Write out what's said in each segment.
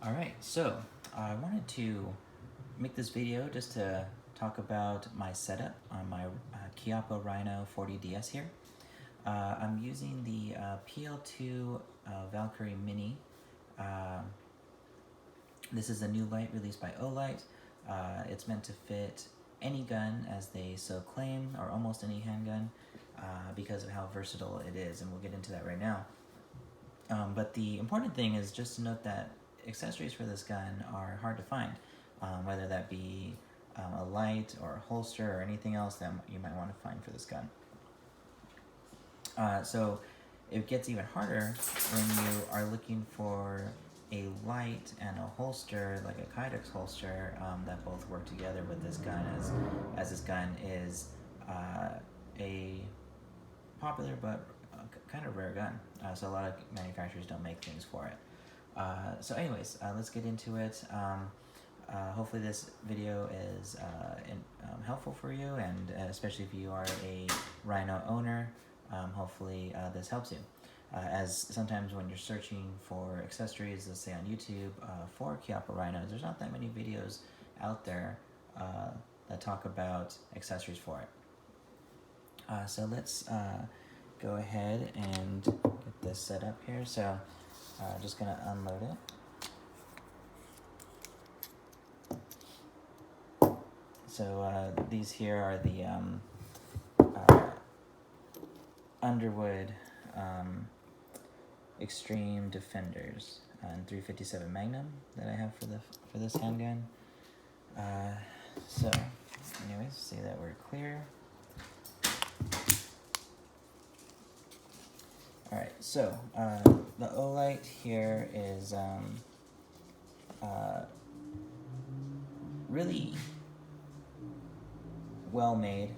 Alright, so I wanted to make this video just to talk about my setup on my Chiappa Rhino 40DS here. I'm using the PL2 Valkyrie Mini. This is a new light released by Olight. It's meant to fit any gun, as they so claim, or almost any handgun, because of how versatile it is, and we'll get into that right now. But the important thing is just to note that accessories for this gun are hard to find, whether that be a light or a holster or anything else that you might want to find for this gun. So it gets even harder when you are looking for a light and a holster, like a Kydex holster, that both work together with this gun, as this gun is a popular but kind of rare gun. So a lot of manufacturers don't make things for it. So anyways, let's get into it. Hopefully this video is helpful for you, and especially if you are a Rhino owner, hopefully this helps you. As sometimes when you're searching for accessories, let's say on YouTube, for Chiappa Rhinos, there's not that many videos out there that talk about accessories for it. So let's go ahead and get this set up here. So just gonna unload it. So these here are the Underwood Extreme Defenders and 357 Magnum that I have for this handgun. So anyways, see that we're clear. Alright, so the Olight here is really well made.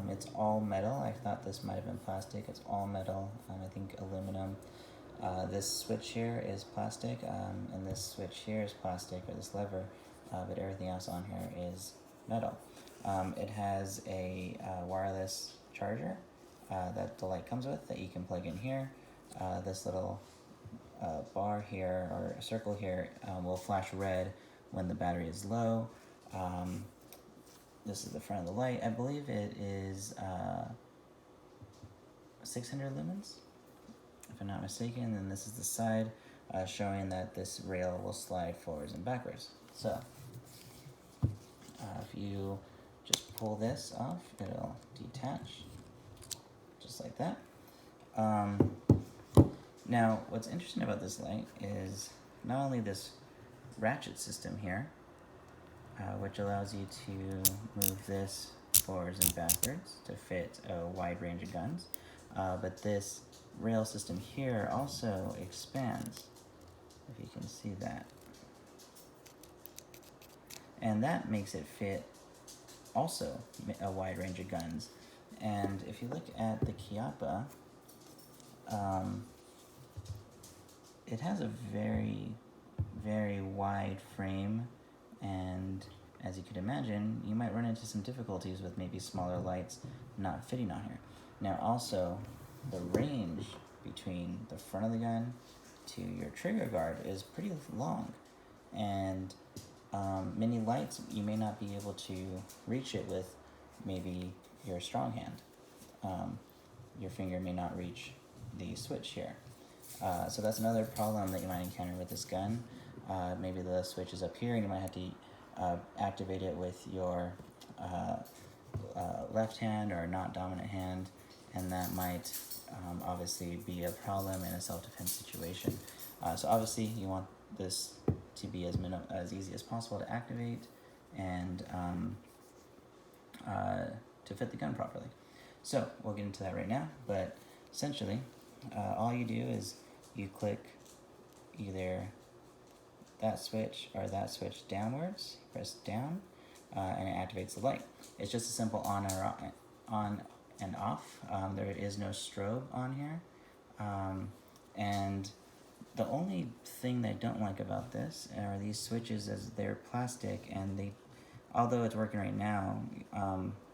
It's all metal. I thought this might have been plastic. It's all metal. I think aluminum. This switch here is plastic, and this switch here is plastic, or this lever, but everything else on here is metal. It has a wireless charger that the light comes with that you can plug in here. This little bar here, or a circle here, will flash red when the battery is low. This is the front of the light. I believe it is 600 lumens, if I'm not mistaken. And then this is the side, showing that this rail will slide forwards and backwards. So if you just pull this off, it'll detach, just like that. Now, what's interesting about this light is not only this ratchet system here, which allows you to move this forwards and backwards to fit a wide range of guns, but this rail system here also expands, if you can see that. And that makes it fit also a wide range of guns. And if you look at the Chiappa, it has a very, very wide frame, and as you could imagine, you might run into some difficulties with maybe smaller lights not fitting on here. Now also, the range between the front of the gun to your trigger guard is pretty long, and many lights you may not be able to reach it with maybe your strong hand. Your finger may not reach the switch here. So that's another problem that you might encounter with this gun. Maybe the switch is up here, and you might have to activate it with your left hand or not dominant hand, and that might obviously be a problem in a self-defense situation. So obviously you want this to be as easy as possible to activate, and to fit the gun properly. So we'll get into that right now, but essentially all you do is you click either that switch or that switch downwards, press down, and it activates the light. It's just a simple on and off. There is no strobe on here. And the only thing that I don't like about this are these switches, as they're plastic, and although it's working right now,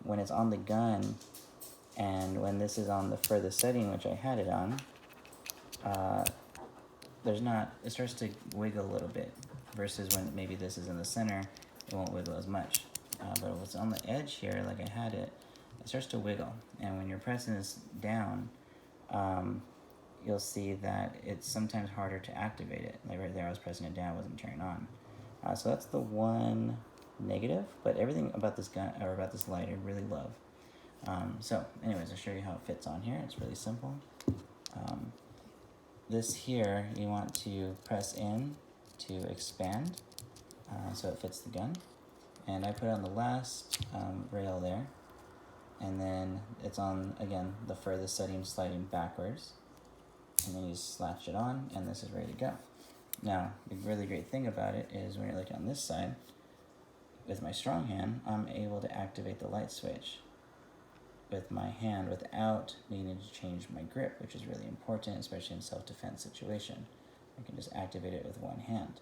when it's on the gun and when this is on the furthest setting, which I had it on, it starts to wiggle a little bit. versus when maybe this is in the center, it won't wiggle as much. But if it's on the edge here, like I had it, it starts to wiggle. And when you're pressing this down, you'll see that it's sometimes harder to activate it. Like right there, I was pressing it down, it wasn't turning on. So that's the one negative, but everything about this gun, or about this light, I really love. So anyways, I'll show you how it fits on here. It's really simple. This here, you want to press in to expand, so it fits the gun. And I put it on the last rail there, and then it's on, again, the furthest setting, sliding backwards. And then you latch it on, and this is ready to go. Now, the really great thing about it is when you're looking on this side, with my strong hand, I'm able to activate the light switch with my hand without needing to change my grip, which is really important, especially in self-defense situation. I can just activate it with one hand.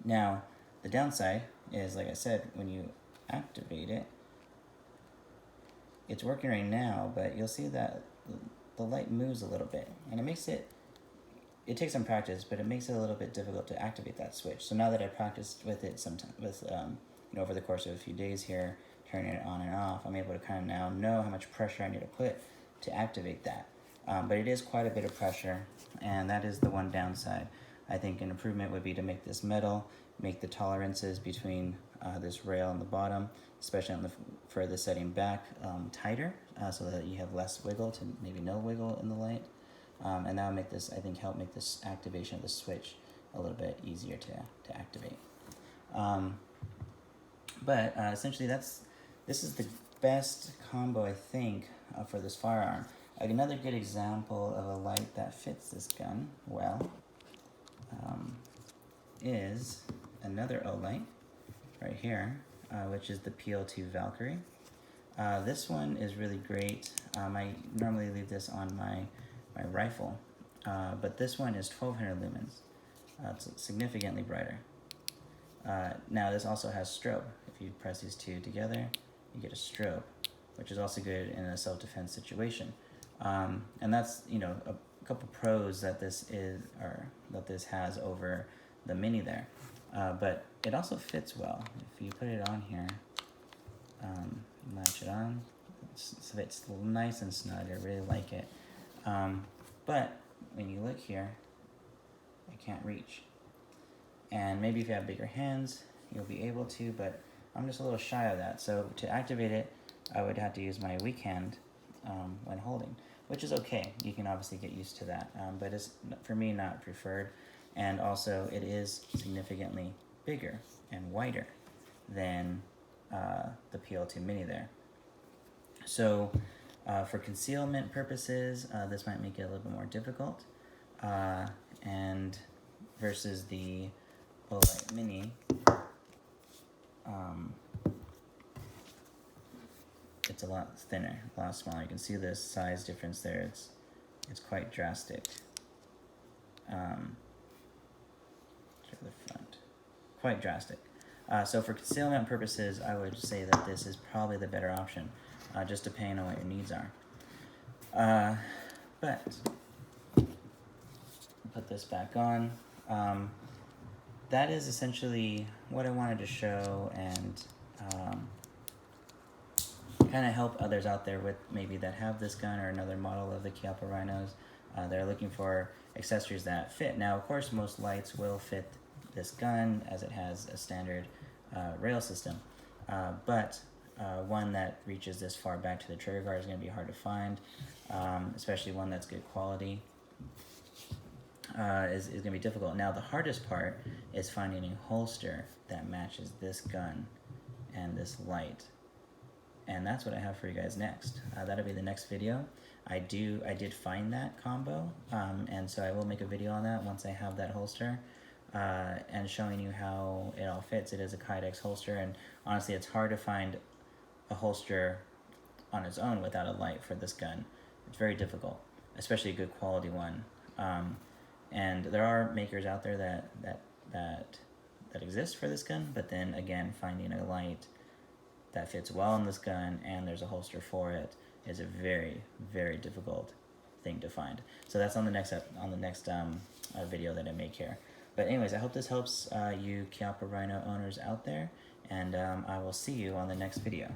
Now, the downside is, like I said, when you activate it, it's working right now, but you'll see that the light moves a little bit, and it makes it takes some practice, but it makes it a little bit difficult to activate that switch. So now that I practiced with it over the course of a few days here, turning it on and off, I'm able to kind of now know how much pressure I need to put to activate that. But it is quite a bit of pressure, and that is the one downside. I think an improvement would be to make this metal, make the tolerances between this rail and the bottom, especially on the furthest setting back, tighter, so that you have less wiggle to maybe no wiggle in the light. And that would make this, I think, help make this activation of the switch a little bit easier to activate. But essentially this is the best combo, I think, for this firearm. Another good example of a light that fits this gun well is another Olight right here, which is the PL2 Valkyrie. This one is really great. I normally leave this on my rifle, but this one is 1200 lumens. It's significantly brighter. Now this also has strobe. If you press these two together, you get a strobe, which is also good in a self-defense situation. And that's, you know, a couple pros that this has over the Mini there. But it also fits well. If you put it on here, latch it on, it's nice and snug. I really like it. But when you look here, I can't reach. And maybe if you have bigger hands, you'll be able to, but I'm just a little shy of that. So to activate it, I would have to use my weak hand when holding, which is okay. You can obviously get used to that, but it's, for me, not preferred. And also, it is significantly bigger and wider than the PL2 Mini there. So for concealment purposes, this might make it a little bit more difficult. And versus the Olight Mini, it's a lot thinner, a lot smaller. You can see the size difference there. It's quite drastic. To the front, quite drastic. So for concealment purposes, I would say that this is probably the better option, just depending on what your needs are. But put this back on. That is essentially what I wanted to show, and kind of help others out there with maybe that have this gun or another model of the Chiappa Rhinos. They're looking for accessories that fit. Now, of course, most lights will fit this gun as it has a standard rail system, but one that reaches this far back to the trigger guard is going to be hard to find, especially one that's good quality. Is going to be difficult. Now, the hardest part is finding a holster that matches this gun and this light, and that's what I have for you guys next. That'll be the next video. I did find that combo, and so I will make a video on that once I have that holster, and showing you how it all fits. It is a Kydex holster, and honestly, it's hard to find a holster on its own without a light for this gun. It's very difficult, especially a good quality one. And there are makers out there that exist for this gun, but then again, finding a light that fits well in this gun and there's a holster for it is a very, very difficult thing to find. So that's on the next video that I make here. But anyways, I hope this helps you Chiappa Rhino owners out there, and I will see you on the next video.